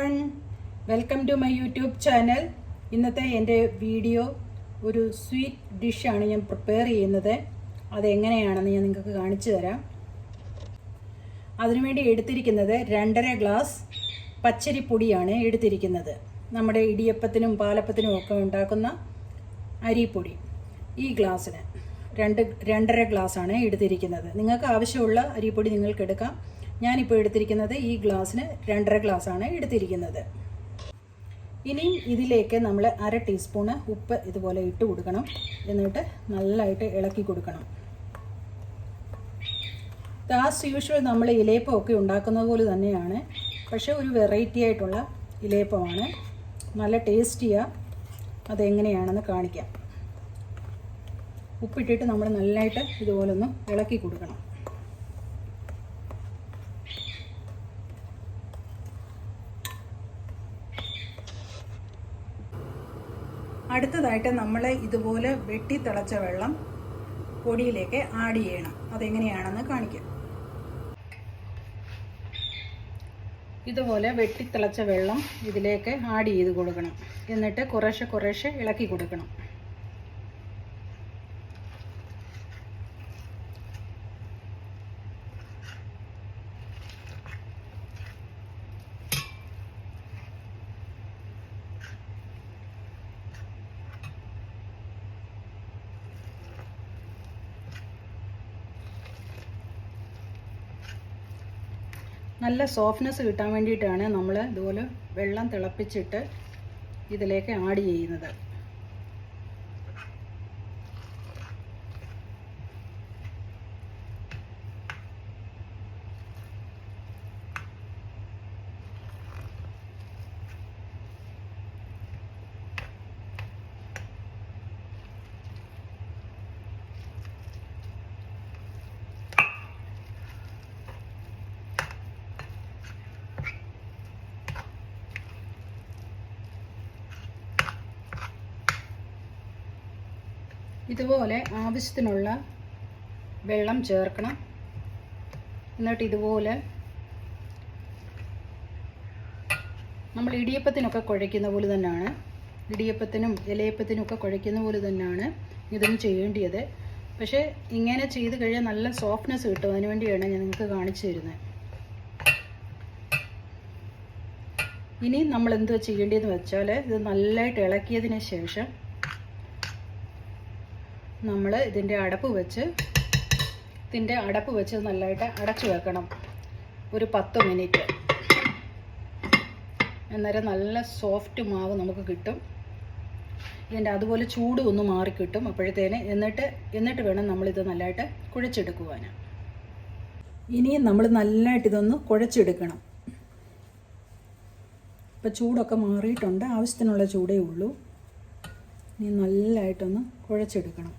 everyone, welcome to my YouTube channel. ഇന്നത്തെ എൻ്റെ video ഒരു സ്വീറ്റ് ഡിഷാണ് ഞാൻ പ്രിപ്പയർ ചെയ്യുന്നത്. അതെങ്ങനെയാണെന്ന് ഞാൻ നിങ്ങൾക്ക് കാണിച്ചു തരാം. അതിനുവേണ്ടി എടുത്തിരിക്കുന്നത് 2.5 ഗ്ലാസ് പച്ചരിപ്പൊടിയാണ് എടുത്തിരിക്കുന്നത്. നമ്മുടെ ഇടിയപ്പത്തിനും പാലപ്പത്തിനും ഒക്കെ ഉണ്ടാക്കുന്ന അരിപ്പൊടി. ഈ ഗ്ലാസ്സിന് 2.5 ഗ്ലാസ്സാണ് എടുത്തിരിക്കുന്നത്. നിങ്ങൾക്ക് ആവശ്യമുള്ള അരിപ്പൊടി നിങ്ങൾക്ക് എടുക്കാം. ഞാനിപ്പോൾ എടുത്തിരിക്കുന്നത് ഈ ഗ്ലാസ്സിന് 2.5 ഗ്ലാസ്സാണ് എടുത്തിരിക്കുന്നത്. ഇനിയും ഇതിലേക്ക് നമ്മൾ 1/2 ടീസ്പൂണ് ഉപ്പ് ഇതുപോലെ ഇട്ട് കൊടുക്കണം. എന്നിട്ട് നല്ലതായിട്ട് ഇളക്കി കൊടുക്കണം. ആസ് യൂഷ്വൽ നമ്മൾ ഇലയപ്പമൊക്കെ ഉണ്ടാക്കുന്നത് പോലെ തന്നെയാണ്, പക്ഷേ ഒരു വെറൈറ്റി ആയിട്ടുള്ള ഇലയപ്പമാണ്. നല്ല ടേസ്റ്റിയാണ്. അതെങ്ങനെയാണെന്ന് കാണിക്കാം. ഉപ്പിട്ടിട്ട് നമ്മൾ നല്ലതായിട്ട് ഇതുപോലൊന്ന് ഇളക്കി കൊടുക്കണം. അടുത്തതായിട്ട് നമ്മൾ ഇതുപോലെ വെട്ടി തിളച്ച വെള്ളം പൊടിയിലേക്ക് ആഡ് ചെയ്യണം. അതെങ്ങനെയാണെന്ന് കാണിക്കാം. ഇതുപോലെ വെട്ടി തിളച്ച വെള്ളം ഇതിലേക്ക് ആഡ് ചെയ്ത് കൊടുക്കണം. എന്നിട്ട് കുറേശ്ശെ ഇളക്കി കൊടുക്കണം. നല്ല സോഫ്റ്റ്നെസ് കിട്ടാൻ വേണ്ടിയിട്ടാണ് നമ്മൾ ഇതുപോലെ വെള്ളം തിളപ്പിച്ചിട്ട് ഇതിലേക്ക് ആഡ് ചെയ്യുന്നത്. ഇതുപോലെ ആവശ്യത്തിനുള്ള വെള്ളം ചേർക്കണം. എന്നിട്ട് ഇതുപോലെ നമ്മൾ ഇടിയപ്പത്തിനൊക്കെ കുഴയ്ക്കുന്ന പോലെ തന്നെയാണ്, ഇടിയപ്പത്തിനും ഇലയപ്പത്തിനും ഒക്കെ കുഴയ്ക്കുന്ന പോലെ തന്നെയാണ് ഇതും ചെയ്യേണ്ടത്. പക്ഷേ ഇങ്ങനെ ചെയ്ത് കഴിഞ്ഞാൽ നല്ല സോഫ്റ്റ്നെസ് കിട്ടും. അതിനുവേണ്ടിയാണ് ഞാൻ നിങ്ങൾക്ക് കാണിച്ചു തരുന്നത്. ഇനി നമ്മൾ എന്തുവാ ചെയ്യേണ്ടതെന്ന് വെച്ചാൽ, ഇത് നല്ലതായിട്ട് ഇളക്കിയതിന് ശേഷം നമ്മൾ ഇതിൻ്റെ അടപ്പ് വെച്ച് നല്ലതായിട്ട് അടച്ചു വെക്കണം ഒരു 10 മിനിറ്റ്. അന്നേരം നല്ല സോഫ്റ്റ് മാവ് നമുക്ക് കിട്ടും. ഇതിൻ്റെ അതുപോലെ ചൂട് ഒന്ന് മാറിക്കിട്ടും അപ്പോഴത്തേന്. എന്നിട്ട് വേണം നമ്മളിത് നല്ലതായിട്ട് കുഴച്ചെടുക്കുവാൻ. ഇനിയും നമ്മൾ നല്ലതായിട്ട് ഇതൊന്ന് കുഴച്ചെടുക്കണം. ഇപ്പോൾ ചൂടൊക്കെ മാറിയിട്ടുണ്ട്. ആവശ്യത്തിനുള്ള ചൂടേ ഉള്ളൂ. ഇനി നല്ലതായിട്ടൊന്ന് കുഴച്ചെടുക്കണം.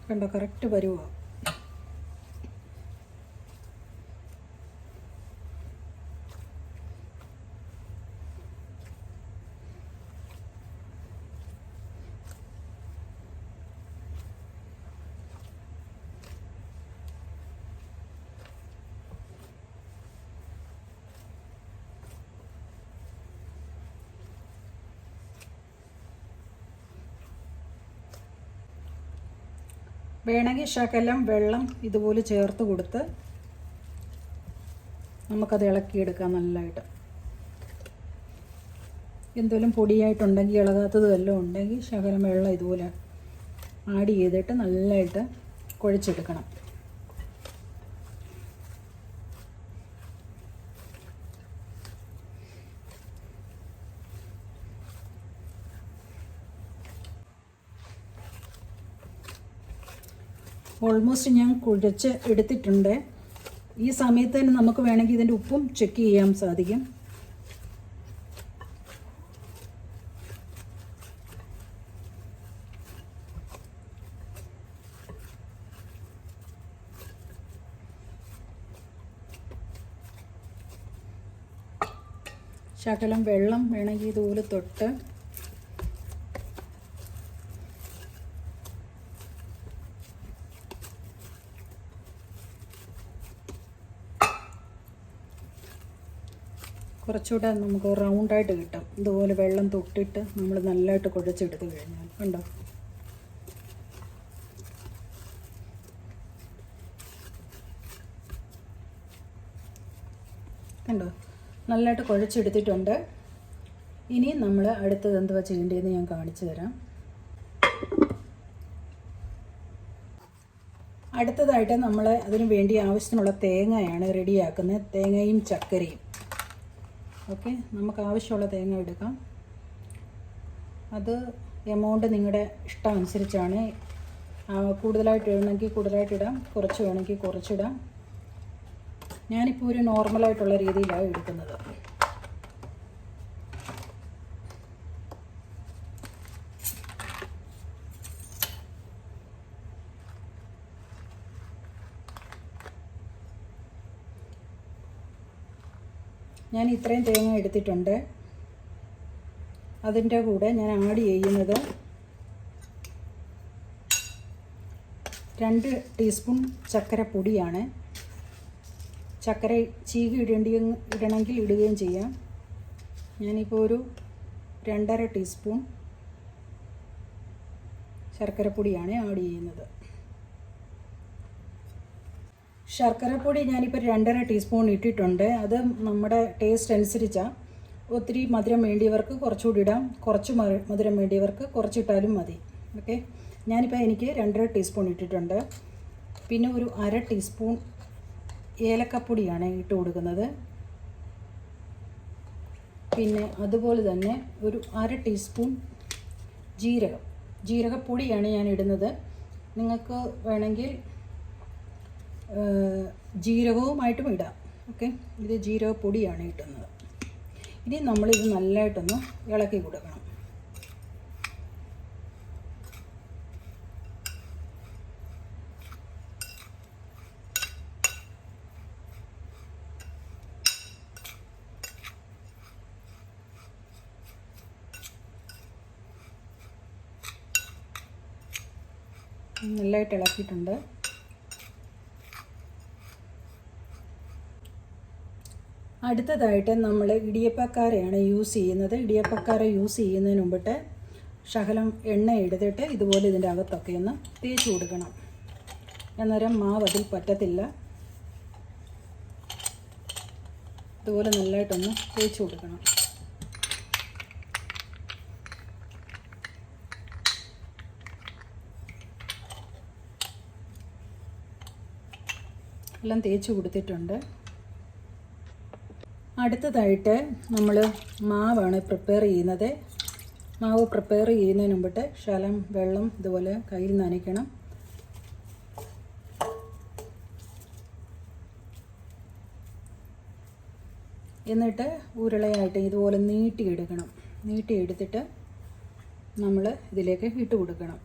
കണ്ടോ, കറക്റ്റ് പരുവാണ്. വേണമെങ്കിൽ ശകലം വെള്ളം ഇതുപോലെ ചേർത്ത് കൊടുത്ത് നമുക്കത് ഇളക്കിയെടുക്കാം നല്ലതായിട്ട്. എന്തെങ്കിലും പൊടിയായിട്ടുണ്ടെങ്കിൽ ഇളകാത്തത് വല്ലതും ഉണ്ടെങ്കിൽ ശകലം വെള്ളം ഇതുപോലെ ആഡ് ചെയ്തിട്ട് നല്ലതായിട്ട് കുഴച്ചെടുക്കണം. ഓൾമോസ്റ്റ് ഞാൻ കുഴച്ച് എടുത്തിട്ടുണ്ട്. ഈ സമയത്ത് തന്നെ നമുക്ക് വേണമെങ്കിൽ ഇതിൻ്റെ ഉപ്പും ചെക്ക് ചെയ്യാൻ സാധിക്കും. ശകലം വെള്ളം വേണമെങ്കിൽ ഇതുപോലെ തൊട്ട് കുറച്ചുകൂടെ നമുക്ക് റൗണ്ടായിട്ട് കിട്ടും. ഇതുപോലെ വെള്ളം തൊട്ടിട്ട് നമ്മൾ നല്ലതായിട്ട് കുഴച്ചെടുത്ത് കഴിഞ്ഞാൽ കണ്ടോ. കണ്ടോ, നല്ലതായിട്ട് കുഴച്ചെടുത്തിട്ടുണ്ട്. ഇനി നമ്മൾ അടുത്തത് എന്തുവാ ചെയ്യേണ്ടതെന്ന് ഞാൻ കാണിച്ചു തരാം. അടുത്തതായിട്ട് നമ്മൾ അതിന് വേണ്ടി ആവശ്യത്തിനുള്ള തേങ്ങയാണ് റെഡിയാക്കുന്നത്. തേങ്ങയും ചക്കരയും. ഓക്കെ, നമുക്ക് ആവശ്യമുള്ള തേങ്ങ എടുക്കാം. അത് എമൗണ്ട് നിങ്ങളുടെ ഇഷ്ടം അനുസരിച്ചാണ്. കൂടുതലായിട്ട് ഇടണമെങ്കിൽ കൂടുതലായിട്ടിടാം, കുറച്ച് വേണമെങ്കിൽ കുറച്ചിടാം. ഞാനിപ്പോൾ ഒരു നോർമലായിട്ടുള്ള രീതിയിലാണ് എടുക്കുന്നത്. ഞാൻ ഇത്രയും തേങ്ങ എടുത്തിട്ടുണ്ട്. അതിൻ്റെ കൂടെ ഞാൻ ആഡ് ചെയ്യുന്നത് 2 ടീസ്പൂൺ ചക്കരപ്പൊടിയാണ്. ചക്കര ചീകി ഇടണമെങ്കിൽ ഇടുകയും ചെയ്യാം. ഞാനിപ്പോൾ ഒരു 2.5 ടീസ്പൂൺ ശർക്കരപ്പൊടിയാണ് ആഡ് ചെയ്യുന്നത്. ശർക്കരപ്പൊടി ഞാനിപ്പോൾ 2.5 ടീസ്പൂൺ ഇട്ടിട്ടുണ്ട്. അത് നമ്മുടെ ടേസ്റ്റ് അനുസരിച്ചാണ്. ഒത്തിരി മധുരം വേണ്ടിയവർക്ക് കുറച്ചുകൂടി ഇടാം, കുറച്ച് മധുരം വേണ്ടിയവർക്ക് കുറച്ചിട്ടാലും മതി. ഓക്കെ, ഞാനിപ്പോൾ എനിക്ക് 2.5 ടീസ്പൂൺ ഇട്ടിട്ടുണ്ട്. പിന്നെ ഒരു 1/2 ടീസ്പൂൺ ഏലക്കപ്പൊടിയാണ് ഇട്ട് കൊടുക്കുന്നത്. പിന്നെ അതുപോലെ തന്നെ ഒരു 1/2 ടീസ്പൂൺ ജീരകപ്പൊടിയാണ് ഞാൻ ഇടുന്നത്. നിങ്ങൾക്ക് വേണമെങ്കിൽ ജീരകവുമായിട്ടും ഇടാം. ഓക്കെ, ഇത് ജീരകപ്പൊടിയാണ് ഇട്ടുന്നത്. ഇനി നമ്മളിത് നല്ലതായിട്ടൊന്ന് ഇളക്കി കൊടുക്കണം. നല്ലതായിട്ട് ഇളക്കിയിട്ടുണ്ട്. അടുത്തതായിട്ട് നമ്മൾ ഇടിയപ്പക്കാരയാണ് യൂസ് ചെയ്യുന്നത്. ഇടിയപ്പക്കാര യൂസ് ചെയ്യുന്നതിന് മുമ്പിട്ട് ശകലം എണ്ണ എടുത്തിട്ട് ഇതുപോലെ ഇതിൻ്റെ അകത്തൊക്കെ ഒന്ന് തേച്ച് കൊടുക്കണം. അന്നേരം മാവ് അതിൽ പറ്റത്തില്ല. ഇതുപോലെ നല്ലതായിട്ടൊന്ന് തേച്ച് കൊടുക്കണം. എല്ലാം തേച്ച് കൊടുത്തിട്ടുണ്ട്. അടുത്തതായിട്ട് നമ്മൾ മാവാണ് പ്രിപ്പയർ ചെയ്യുന്നത്. മാവ് പ്രിപ്പയർ ചെയ്യുന്നതിന് മുമ്പിട്ട് ശകലം വെള്ളം ഇതുപോലെ കയ്യിൽ നനയ്ക്കണം. എന്നിട്ട് ഉരുളയായിട്ട് ഇതുപോലെ നീട്ടിയെടുക്കണം. നീട്ടിയെടുത്തിട്ട് നമ്മൾ ഇതിലേക്ക് ഇട്ട് കൊടുക്കണം.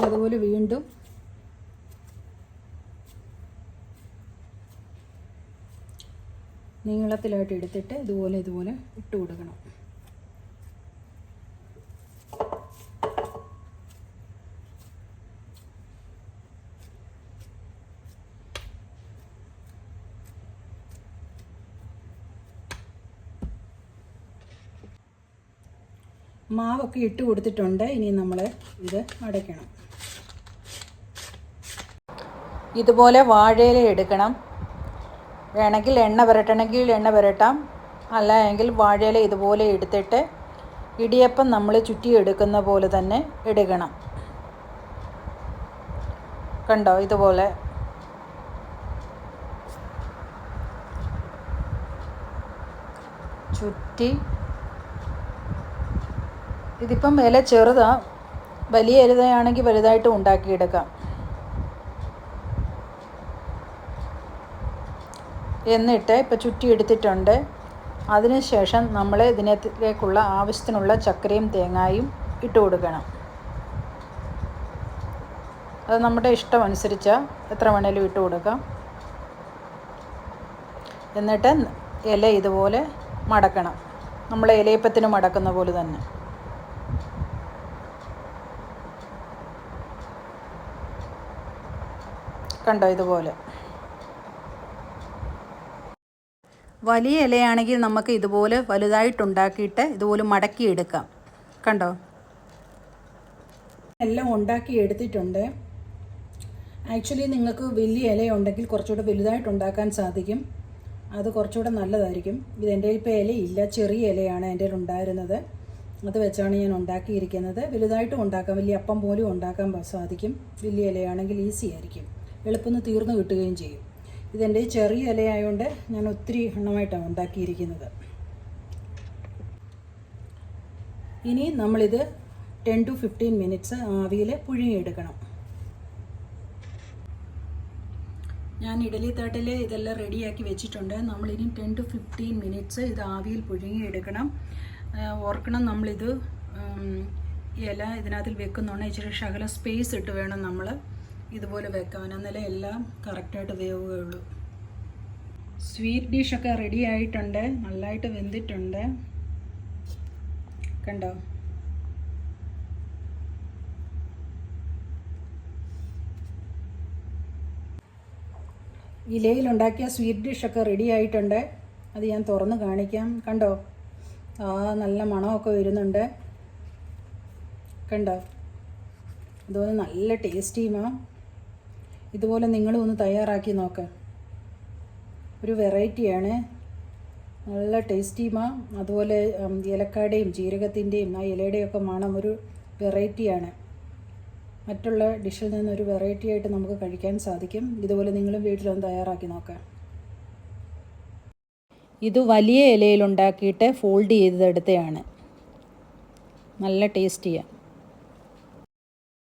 അതുപോലെ വീണ്ടും നീളത്തിലായിട്ട് എടുത്തിട്ട് ഇതുപോലെ ഇട്ട് കൊടുക്കണം. മാവൊക്കെ ഇട്ട് കൊടുത്തിട്ടുണ്ട്. ഇനി നമ്മൾ ഇത് അടയ്ക്കണം. ഇതുപോലെ വാഴയില എടുക്കണം. വേണമെങ്കിൽ എണ്ണ പുരട്ടണമെങ്കിൽ എണ്ണ പുരട്ടാം. അല്ല എങ്കിൽ വാഴയില ഇതുപോലെ എടുത്തിട്ട് ഇടിയപ്പം നമ്മൾ ചുറ്റിയെടുക്കുന്ന പോലെ തന്നെ എടുക്കണം. കണ്ടോ, ഇതുപോലെ ചുറ്റി. ഇതിപ്പം ഇല ചെറുതാണ്, വലിയ ഇലയാണെങ്കിൽ വലുതായിട്ട് ഉണ്ടാക്കിയെടുക്കാം. എന്നിട്ട് ഇപ്പോൾ ചുറ്റി എടുത്തിട്ടുണ്ട്. അതിനുശേഷം നമ്മൾ ഇതിനകത്തേക്കുള്ള ആവശ്യത്തിനുള്ള ചക്കരയും തേങ്ങായും ഇട്ട് കൊടുക്കണം. അത് നമ്മുടെ ഇഷ്ടം അനുസരിച്ചാണ്, എത്ര വേണേലും ഇട്ട് കൊടുക്കാം. എന്നിട്ട് ഇല ഇതുപോലെ മടക്കണം, നമ്മൾ ഇലയപ്പത്തിന് മടക്കുന്ന പോലെ തന്നെ. കണ്ടോ, ഇതുപോലെ. വലിയ ഇലയാണെങ്കിൽ നമുക്ക് ഇതുപോലെ വലുതായിട്ടുണ്ടാക്കിയിട്ട് ഇതുപോലെ മടക്കിയെടുക്കാം. കണ്ടോ, എല്ലാം ഉണ്ടാക്കി എടുത്തിട്ടുണ്ട്. ആക്ച്വലി നിങ്ങൾക്ക് വലിയ ഇലയുണ്ടെങ്കിൽ കുറച്ചുകൂടെ വലുതായിട്ട് ഉണ്ടാക്കാൻ സാധിക്കും, അത് കുറച്ചുകൂടെ നല്ലതായിരിക്കും. ഇത് എൻ്റെ ഇപ്പോൾ ഇലയില്ല, ചെറിയ ഇലയാണ് എൻ്റെ ഉണ്ടായിരുന്നത്, അത് വെച്ചാണ് ഞാൻ ഉണ്ടാക്കിയിരിക്കുന്നത്. വലുതായിട്ടും ഉണ്ടാക്കാം, വലിയ അപ്പം പോലും ഉണ്ടാക്കാൻ സാധിക്കും. വലിയ ഇലയാണെങ്കിൽ ഈസി ആയിരിക്കും, എളുപ്പമൊന്ന് തീർന്നു കിട്ടുകയും ചെയ്യും. ഇതെൻ്റെ ചെറിയ ഇലയായതുകൊണ്ട് ഞാൻ ഒത്തിരി എണ്ണമായിട്ടാണ് ഉണ്ടാക്കിയിരിക്കുന്നത്. ഇനി നമ്മളിത് 10 to 15 മിനിറ്റ്സ് ആവിയിൽ പുഴുങ്ങിയെടുക്കണം. ഞാൻ ഇഡലി തട്ടിൽ ഇതെല്ലാം റെഡിയാക്കി വെച്ചിട്ടുണ്ട്. നമ്മളിനി 10 to 15 മിനിറ്റ്സ് ഇത് ആവിയിൽ പുഴുങ്ങിയെടുക്കണം. ഓർക്കണം, നമ്മളിത് ഇല ഇതിനകത്തിൽ വെക്കുന്നുണ്ട്, ഇച്ചിരി ശകല സ്പേസ് ഇട്ട് വേണം നമ്മൾ ഇതുപോലെ വെക്കാൻ, എന്നാലേ എല്ലാം കറക്റ്റായിട്ട് വേവുകയുള്ളൂ. സ്വീറ്റ് ഡിഷൊക്കെ റെഡി ആയിട്ടുണ്ട്, നല്ലതായിട്ട് വെന്തിട്ടുണ്ട്. കണ്ടോ, ഇലയിലുണ്ടാക്കിയ സ്വീറ്റ് ഡിഷൊക്കെ റെഡി ആയിട്ടുണ്ട്. അത് ഞാൻ തുറന്ന് കാണിക്കാം. കണ്ടോ, നല്ല മണമൊക്കെ വരുന്നുണ്ട്. കണ്ടോ, അതുപോലെ നല്ല ടേസ്റ്റിയുമാണ്. ഇതുപോലെ നിങ്ങളും ഒന്ന് തയ്യാറാക്കി നോക്ക്, ഒരു വെറൈറ്റിയാണ്, നല്ല ടേസ്റ്റിയുമാണ്. അതുപോലെ ഏലക്കായുടെയും ജീരകത്തിൻ്റെയും ആ ഇലയുടെയൊക്കെ മണം ഒരു വെറൈറ്റിയാണ്. മറ്റുള്ള ഡിഷിൽ നിന്നൊരു വെറൈറ്റി ആയിട്ട് നമുക്ക് കഴിക്കാൻ സാധിക്കും. ഇതുപോലെ നിങ്ങളും വീട്ടിലൊന്ന് തയ്യാറാക്കി നോക്കാം. ഇത് വലിയ ഇലയിലുണ്ടാക്കിയിട്ട് ഫോൾഡ് ചെയ്തെടുത്തതാണ്, നല്ല ടേസ്റ്റിയാണ്.